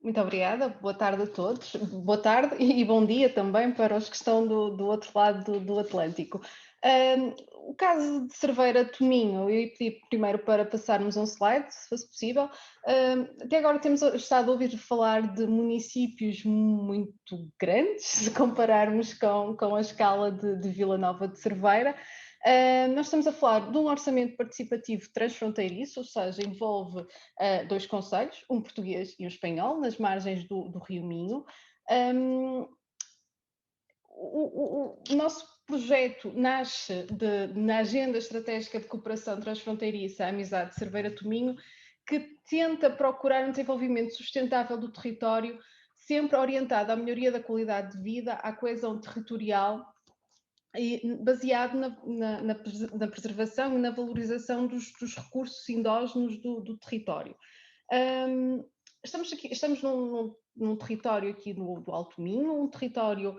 Muito obrigada, boa tarde a todos. Boa tarde e bom dia também para os que estão do outro lado do Atlântico. O caso de Cerveira Tominho, eu ia pedir primeiro para passarmos um slide, se fosse possível. Até agora temos estado a ouvir falar de municípios muito grandes, se compararmos com a escala de Vila Nova de Cerveira. Nós estamos a falar de um orçamento participativo transfronteiriço, ou seja, envolve dois concelhos, um português e um espanhol, nas margens do Rio Minho. O nosso projeto nasce na Agenda Estratégica de Cooperação Transfronteiriça, a Amizade de Cerveira Tominho, que tenta procurar um desenvolvimento sustentável do território, sempre orientado à melhoria da qualidade de vida, à coesão territorial e baseado na preservação e na valorização dos recursos endógenos do território. Estamos num território aqui do Alto Minho, um território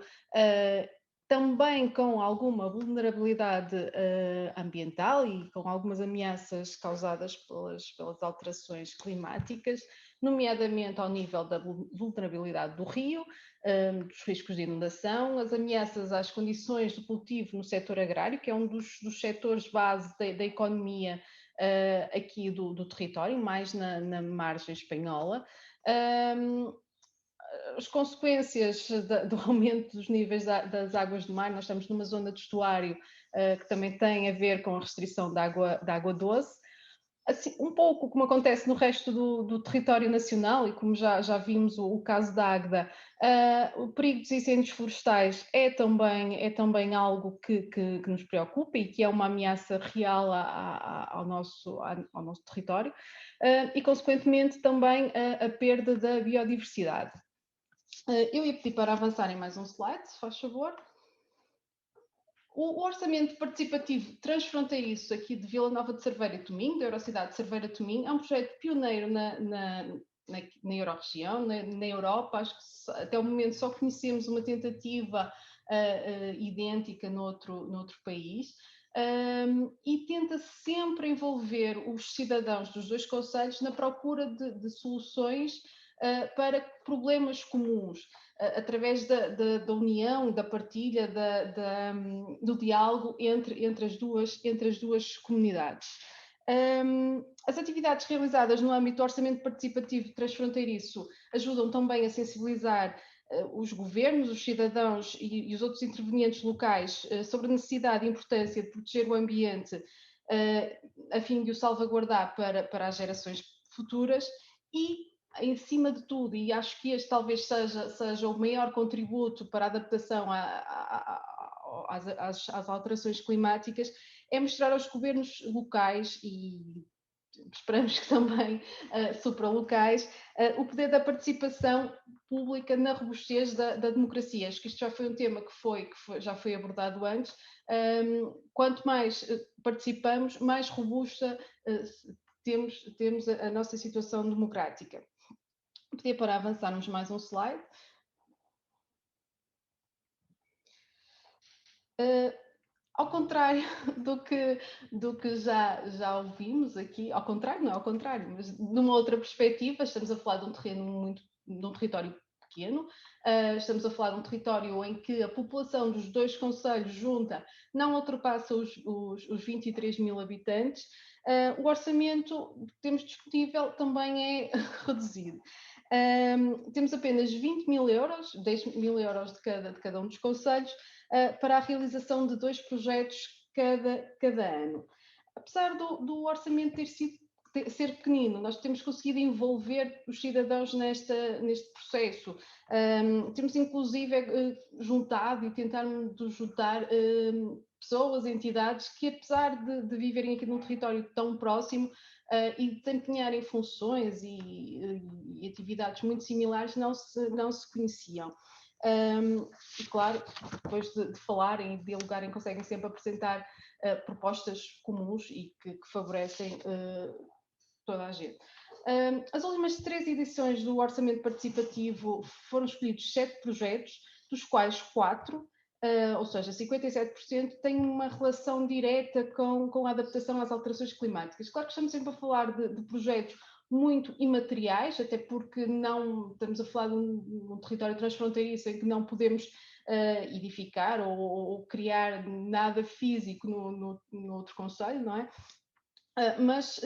também com alguma vulnerabilidade ambiental e com algumas ameaças causadas pelas alterações climáticas, nomeadamente ao nível da vulnerabilidade do rio, dos riscos de inundação, as ameaças às condições de cultivo no setor agrário, que é um dos setores base da economia aqui do território, mais na margem espanhola. As consequências do aumento dos níveis das águas do mar, nós estamos numa zona de estuário que também tem a ver com a restrição da água doce. Assim, um pouco como acontece no resto do território nacional e como já vimos o caso da Águeda, o perigo dos incêndios florestais é também algo que nos preocupa e que é uma ameaça real ao nosso território e, consequentemente, também a perda da biodiversidade. Eu ia pedir para avançarem mais um slide, se faz favor. O orçamento participativo transfronteiriço aqui de Vila Nova de Cerveira e Tominho, da Eurocidade de Cerveira e Tominho, é um projeto pioneiro na Eurorregião, na Europa. Acho que até o momento só conhecemos uma tentativa idêntica noutro país. E tenta sempre envolver os cidadãos dos dois concelhos na procura de soluções para problemas comuns, através da união, da partilha, do diálogo entre as duas comunidades. As atividades realizadas no âmbito do orçamento participativo transfronteiriço ajudam também a sensibilizar os governos, os cidadãos e os outros intervenientes locais sobre a necessidade e importância de proteger o ambiente a fim de o salvaguardar para as gerações futuras e, em cima de tudo, e acho que este talvez seja o maior contributo para a adaptação às alterações climáticas, é mostrar aos governos locais e esperamos que também supralocais, o poder da participação pública na robustez da democracia. Acho que isto já foi um tema que já foi abordado antes. Quanto mais participamos, mais robusta temos a nossa situação democrática. Pedia para avançarmos mais um slide. Ao contrário do que já ouvimos aqui, ao contrário, não é ao contrário, mas numa outra perspectiva, estamos a falar de um território pequeno, estamos a falar de um território em que a população dos dois concelhos junta não ultrapassa os 23 mil habitantes. O orçamento que temos discutível também é reduzido. Temos apenas 20 mil euros, 10 mil euros de cada um dos concelhos, para a realização de 2 projetos cada ano. Apesar do orçamento ser pequenino, nós temos conseguido envolver os cidadãos neste processo. Temos inclusive juntado e tentarmos juntar pessoas, entidades que, apesar de viverem aqui num território tão próximo e de desempenharem funções e atividades muito similares, não se conheciam. E claro, depois de falarem e de dialogarem, conseguem sempre apresentar propostas comuns e que favorecem toda a gente. As últimas 3 edições do Orçamento Participativo foram escolhidos 7 projetos, dos quais 4, ou seja, 57%, têm uma relação direta com a adaptação às alterações climáticas. Claro que estamos sempre a falar de projetos muito imateriais, até porque não estamos a falar de um território transfronteiriço em que não podemos edificar ou criar nada físico no outro concelho, não é? Mas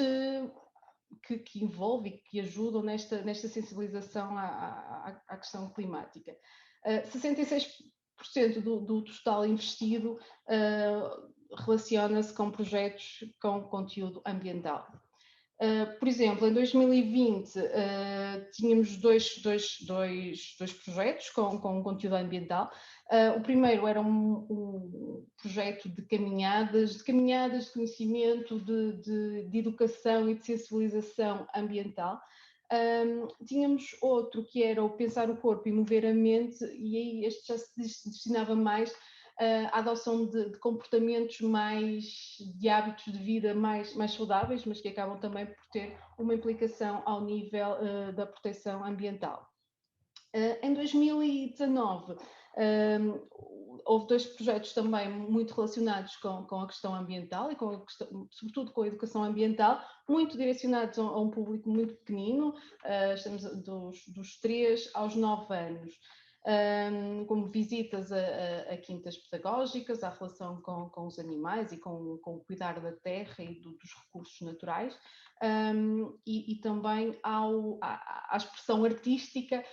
que envolve e que ajudam nesta sensibilização à questão climática. 66% do total investido relaciona-se com projetos com conteúdo ambiental. Por exemplo, em 2020 tínhamos dois projetos com conteúdo ambiental. O primeiro era um projeto de caminhadas de conhecimento, de educação e de sensibilização ambiental. Tínhamos outro que era o pensar o corpo e mover a mente, e aí este já se destinava mais à adoção de comportamentos de hábitos de vida mais saudáveis, mas que acabam também por ter uma implicação ao nível da proteção ambiental. Em 2019, houve dois projetos também muito relacionados com a questão ambiental e sobretudo com a educação ambiental, muito direcionados a um público muito pequenino, estamos dos 3 aos 9 anos. Como visitas a quintas pedagógicas, à relação com os animais e com o cuidar da terra e dos recursos naturais, e também à expressão artística.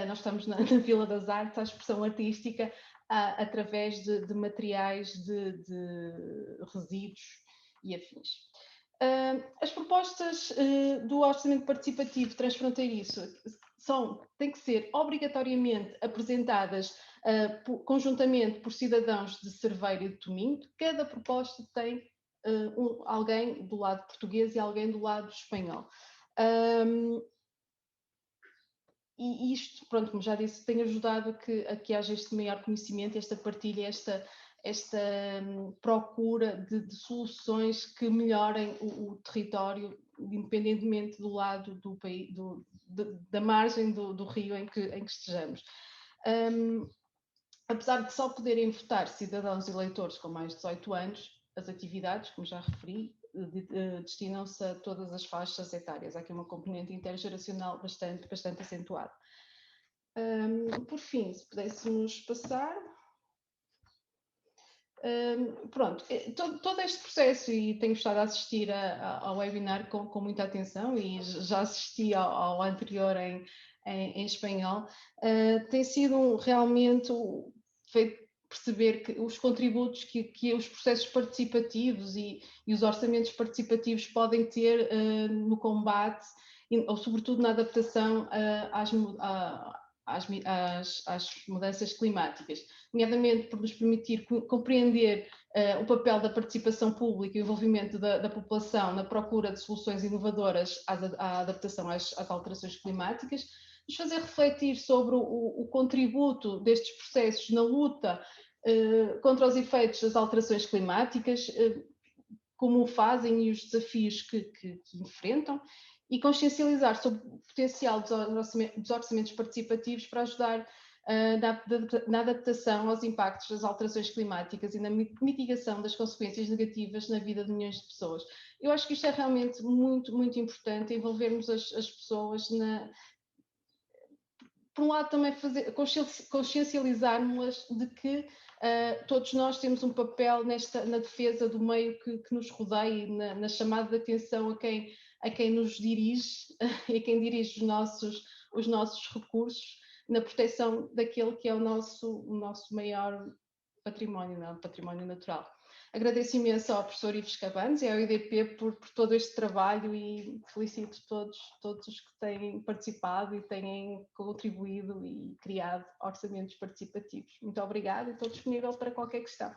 Nós estamos na Vila das Artes, à expressão artística através de materiais de resíduos e afins. As propostas do orçamento participativo transfronteiriço têm que ser obrigatoriamente apresentadas conjuntamente por cidadãos de Cerveira e de Tominho. Cada proposta tem alguém do lado português e alguém do lado espanhol. E isto, pronto, como já disse, tem ajudado a que haja este maior conhecimento, esta partilha, esta procura de soluções que melhorem o território, independentemente do lado do país, da margem do rio em que estejamos. Apesar de só poderem votar cidadãos e eleitores com mais de 18 anos, as atividades, como já referi, destinam-se a todas as faixas etárias. Há aqui uma componente intergeracional bastante acentuada. Por fim, se pudéssemos passar. Pronto, todo este processo, e tenho estado a assistir ao webinar com muita atenção, e já assisti ao anterior em espanhol, tem sido realmente feito perceber que os contributos que os processos participativos e os orçamentos participativos podem ter no combate, ou sobretudo na adaptação às mudanças climáticas, nomeadamente por nos permitir compreender o papel da participação pública e o envolvimento da população na procura de soluções inovadoras à adaptação às alterações climáticas, nos fazer refletir sobre o contributo destes processos na luta contra os efeitos das alterações climáticas, como o fazem e os desafios que enfrentam, e consciencializar sobre o potencial dos orçamentos participativos para ajudar na adaptação aos impactos das alterações climáticas e na mitigação das consequências negativas na vida de milhões de pessoas. Eu acho que isto é realmente muito, muito importante, envolvermos as pessoas por um lado também consciencializarmos-las de que todos nós temos um papel na defesa do meio que nos rodeia e na chamada de atenção a quem nos dirige e a quem dirige os nossos recursos, na proteção daquele que é o nosso maior património, não? Património natural. Agradeço imenso ao professor Ives Cabanes e ao IDP por todo este trabalho, e felicito todos os que têm participado e têm contribuído e criado orçamentos participativos. Muito obrigada e estou disponível para qualquer questão.